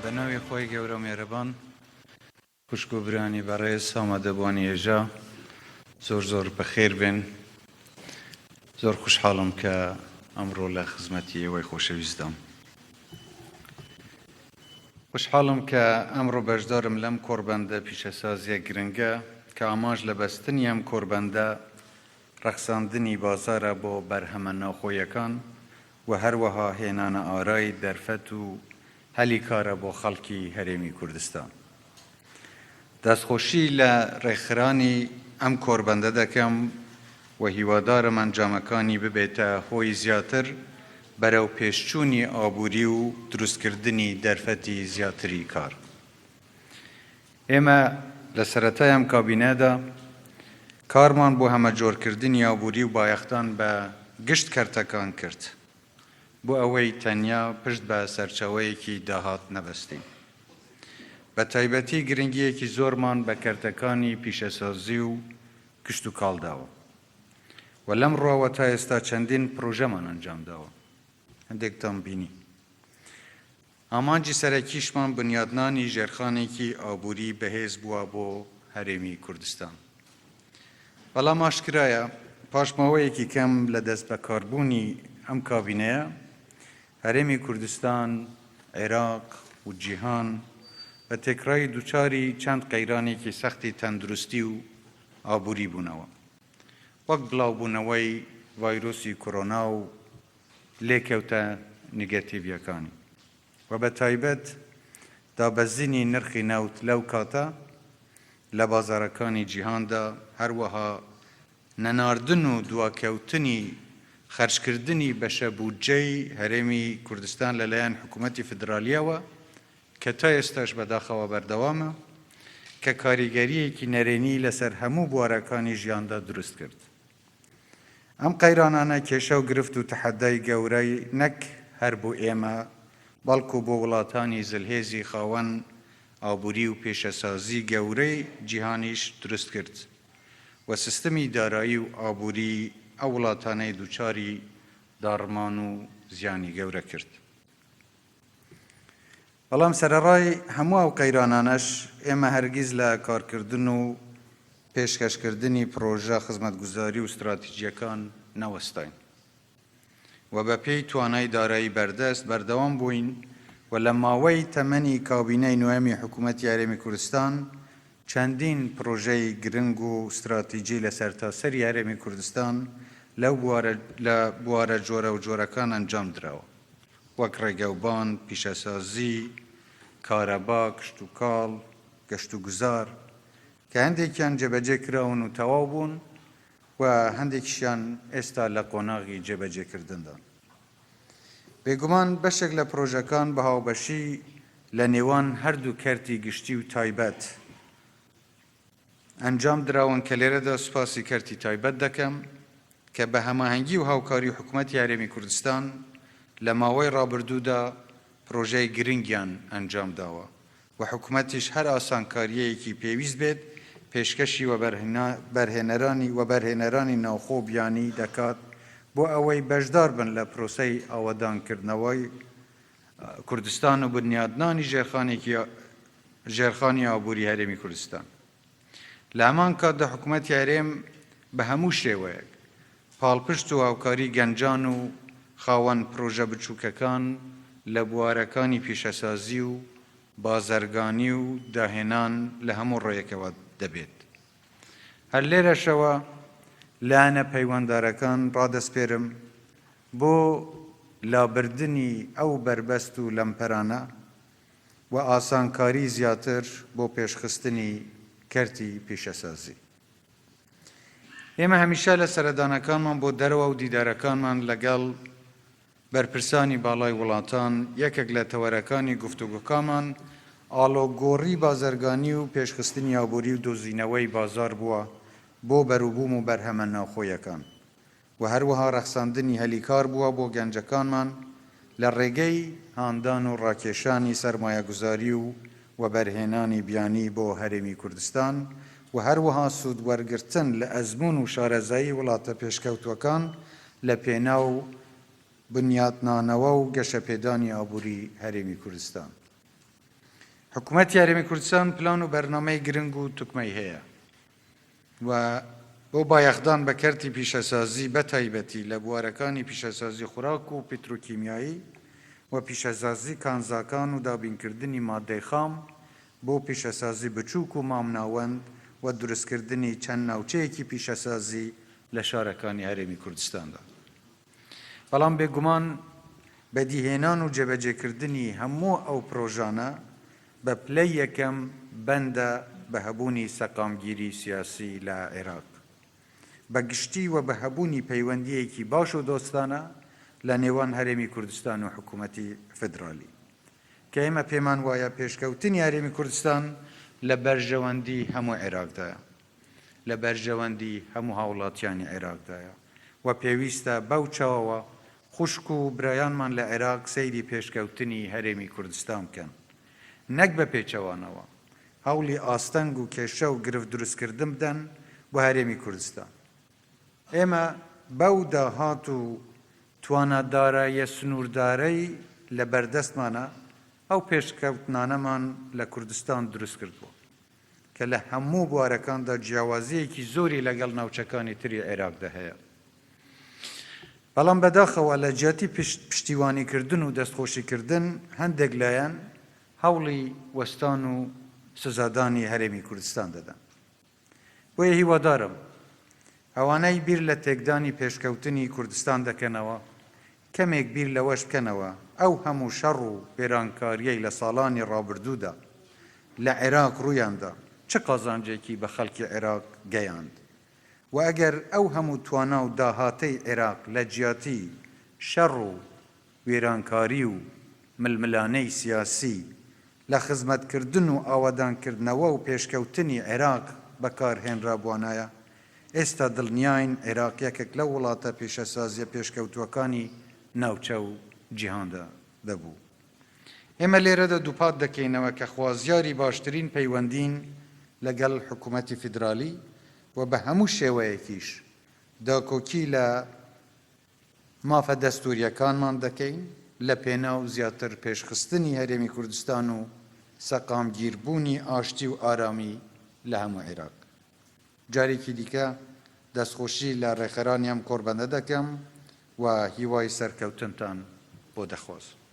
بەناوی خۆی گەورە مێرەبان خوشک و برانی بەڕێز ئامادەبوانی ێژا زۆر بەخێر بێن. زۆر خوشحاڵم کە ئەمڕۆ لە خزمەتی ئێوەی خۆشەویستم. خوشحاڵم کە ئەمڕۆ بەشدارم لەم کۆربەندە پیشەسازیە گرنگە کە ئاماژ لە بەستنی ئەم کۆربەندە ڕەخساندنی بازارە بۆ بەرهەمە ناوخۆیەکان و هەروەها هێنانە ئارای دەرفەت و هەلی کارە بۆ خەڵکی هەرێمی کوردستان. دەستخۆشی لە ڕێکخرانی ئەم کۆربەندە دەکەم و هیوادارم ئەنجامەکانی ببێتە هۆی زیاتر بەرەو پێشچوونی ئابووری و دروستکردنی دەرفەتی زیاتری کار. ئێمە لە سەرەتای ئەم کابینەدا کارمان بۆ هەمەجۆرکردنی ئابووری و بایەختان بە گشت کەرتەکان کرد بۆ ئەوەی تەنیا پشت بە سەرچاوەیەکی داهات نەبەستین. بە تایبەتی گرنگیەکی زۆرمان بە کەرتەکانی پیشەسازی و کشت و کاڵداوە و لەم ڕواوە تا ئێستا چەندین پرۆژەمان ئەنجام داوە. هەندێکتان بینی. ئامانجی سەرەکیشمان بنیادنانی ژێرخانێکی ئابووری بەهێز بووە بۆ هەرێمی کوردستان. بەڵام ئاشکرایە پاشماوەیەکی کەم لە دەست بەکاربوونی ئەم کابینەیە هەرێمی کوردستان، عێراق و جیهان بە تێکرای دووچاری چەند قەیرانێکی سەختی تەندروستی و ئابووری بوونەوە، وەک بڵاوبوونەوەی ڤایرۆسی کۆرۆنا و لێکەوتە نیگەتیڤیەکانی و بە تایبەت دابەزینی نرخی نەوت لەو کاتە لە بازارەکانی جیهاندا، هەروەها نەناردن و دواکەوتنی خەرجکردنی بەشە بودجەی هەرێمی کوردستان لەلایەن حکوومەتی فدرالیەوە کە تا ئێستاش بەداخەوە بەردەوامە، کە کاریگەریەکی نەرێنی لەسەر هەموو بوارەکانی ژیاندا دروست کرد. ئەم قەیرانانە کێشە و گرفت و تەحەدای گەورەی نەک هەر بۆ ئێمە بەڵکو بۆ وڵاتانی زلهێزی خاوەن ئابووری و پێشەسازی گەورەی جیهانیش دروست کرد و سیستەمی دارایی و ئابووری ئەو وڵاتانەی دووچاری داڕمان و زیانی گەورە کرد. بەڵام سەرەڕای هەموو ئەو قەیرانانەش ئێمە هەرگیز لە کارکردن و پێشکەشکردنی پرۆژە خزمەتگوزاری و استراتیژیەکان نەوەستاین و بە پێی توانای دارایی بەردەست بەردەوام بووین و لە ماوەی تەمەنی کابینەی نوێمی حکوومەتی هەرێمی کوردستان چەندین پرۆژەی گرنگ و استراتیژی لە سەرتاسەری هەرێمی کوردستان لە بوارە جۆرە و جۆرەکان ئەنجام دراوە، وەک ڕێگەوبان، پیشەسازی، کارەبا، کشت و کاڵ، گەشت و گوزار، کە هەندێکیان جێبەجێ کراون و تەواو بوون و هەندێکیشیان ئێستا لە قۆناغی جێبەجێکردندان. بێگومان بەشێک لە پرۆژەکان بە هاوبەشی لە نێوان هەردوو کەرتی گشتی و تایبەت ئەنجام دراون کە لێرەدا سوپاسی کەرتی تایبەت دەکەم کە بە هەماهەنگی و هاوکاری حکوومەتی هەرێمی کوردستان لە ماوەی ڕابردوودا پرۆژەی گرنگیان ئەنجام داوە و حکوومەتیش هەر ئاسانکاریەیەکی پێویست بێت پێشکەشی و بەرهێنەرانی ناوخۆ بیانی دەکات بۆ ئەوەی بەشدار بن لە پرۆسەی ئاوەدانکردنەوەی کوردستان و بنیادنانی ژێرخانی ئابووری هەرێمی کوردستان. لە هەمان کاتدا حکوومەتی هەرێم بە هەموو شێوەیەک پاڵپشت و هاوکاری گەنجان و خاوەن پرۆژە بچووکەکان لە بوارەکانی پیشەسازی و بازرگانی و داهێنان لە هەموو ڕێیەکەوە دەبێت. هەر لێرەشەوە لایەنە پەیوەنددارەکان ڕادەسپێرم بۆ لابردنی ئەو بربەست و لەمپەرانە و ئاسانکاری زیاتر بۆ پێشخستنی کەرتی پیشەسازی. ئێمە هەمیشە لە سەردانەکانمان بۆ دەرەوە و دیدارەکانمان لەگەڵ بەرپرسانی باڵای وڵاتان یەکێک لە تەوەرەکانی گفتوگۆکانمان ئاڵۆگۆڕی بازرگانی و پێشخستنی ئابووری و دۆزینەوەی بازار بووە بۆ بەروبووم و بەرهەمە ناوخۆیەکان و هەروەها ڕەخساندنی هەلیکار بووە بۆ گەنجەکانمان لە ڕێگەی هاندان و ڕاکێشانی سەرمایەگوزاری و بەرهێنانی بیانی بۆ هەرێمی کوردستان و هەروەها سوود وەرگرتن لە ئەزموون و شارەزایی وڵاتە پێشکەوتوەکان لە پێناو بنیاتنانەوە و گەشەپێدانی ئابووری هەرێمی کوردستان. حکوومەتی یاریمی کوردستان پلان و بەرنامەی گرنگ و توکمەی هەیە و بۆ بایەخدان بە کەرتی پیشەسازی بە تایبەتی لە بوارەکانی پیشەسازی خوراک و پیتروکیمیایی و پیشەسازی کانزاکان و دابینکردنی مادەی خام بۆ پیشەسازی بچووک و مامناوەند و دروستکردنی چەند ناوچەیەکی پیشەسازی لە شارەکانی هەرێمی کوردستاندا. بەڵام بێگومان بەدیهێنان و جێبەجێکردنی هەموو ئەو پرۆژانە بە پلەی یەکەم بەندە بە هەبوونی سەقامگیری سیاسی لە عێراق بە گشتی و بە هەبوونی پەیوەندیەکی باش و دۆستانە لە نێوان هەرێمی کوردستان و حکوومەتی فدرالی کە ئێمە پێمان وایە پێشکەوتنی هەرێمی کوردستان لە بەرژەوەندی هەموو عێراقدایە، لە بەرژەوەندی هەموو هاوڵاتیانی عێراقدایە و پێویستە بەو چاوەوە خوشک و برایانمان لە عێراق سەیری پێشکەوتنی هەرێمی کوردستان بکەن، نەک بە پێچەوانەوە هەوڵی ئاستەنگ و کێشە و گرفت دروستکردن بدەن بۆ هەرێمی کوردستان. ئێمە بەو داهات و توانەدارایە سنووردارەی لە بەردەستمانە ئەو پێشکەوتنانەمان لە کوردستان دروست کردبووە کە لە هەموو بوارەکاندا جیاوازیەکی زۆری لەگەڵ ناوچەکانی تری عێراقدا هەیە. بەڵام بەداخەوە لە جیاتی پشتیوانیکردن و دەستخۆشیکردن هەندێک لایەن هەوڵی وەستان و سزادانی هەرێمی کوردستان دەدەن. بۆیە هیوادارم ئەوانەی بیر لە تێکدانی پێشکەوتنی کوردستان دەکەنەوە کەمێک بیر لەوەش بکەنەوە ئەو هەموو شەڕ و پێرانکاریەی لە ساڵانی ڕابردوودا لە عێراق ڕوویاندا چ قازانجێکی بە خەڵکی عێراق گەیاند و ئەگەر ئەو هەموو توانا و داهاتەی عێراق لە جیاتی شەڕ و وێرانکاری و ململانەی سیاسی لە خزمەتکردن و ئاوەدانکردنەوە و پێشکەوتنی عێراق بەکارهێنرابوانایە، ئێستا دڵنیاین عێراق یەکێک لە وڵاتە پیشەسازیە پێشکەوتوەکانی ناوچە و جیهاندا دەبوو. ئێمە لێرەدا دووپات دەکەینەوە کە خوازیاری باشترین پەیوەندین لەگەڵ حکوومەتی فیدرالی و بە هەموو شێوەیەکیش داکۆکی لە مافە دەستوریەکانمان دەکەین لە پێناو زیاتر پێشخستنی هەرێمی کوردستان و سەقامگیربوونی ئاشتی و ئارامی لە هەموو عێراق. جارێکی دیکە دەستخۆشی لە ڕێخەرانیان کۆربەندە دەکەم و هیوای سەرکەوتنتان بۆ دەخواست.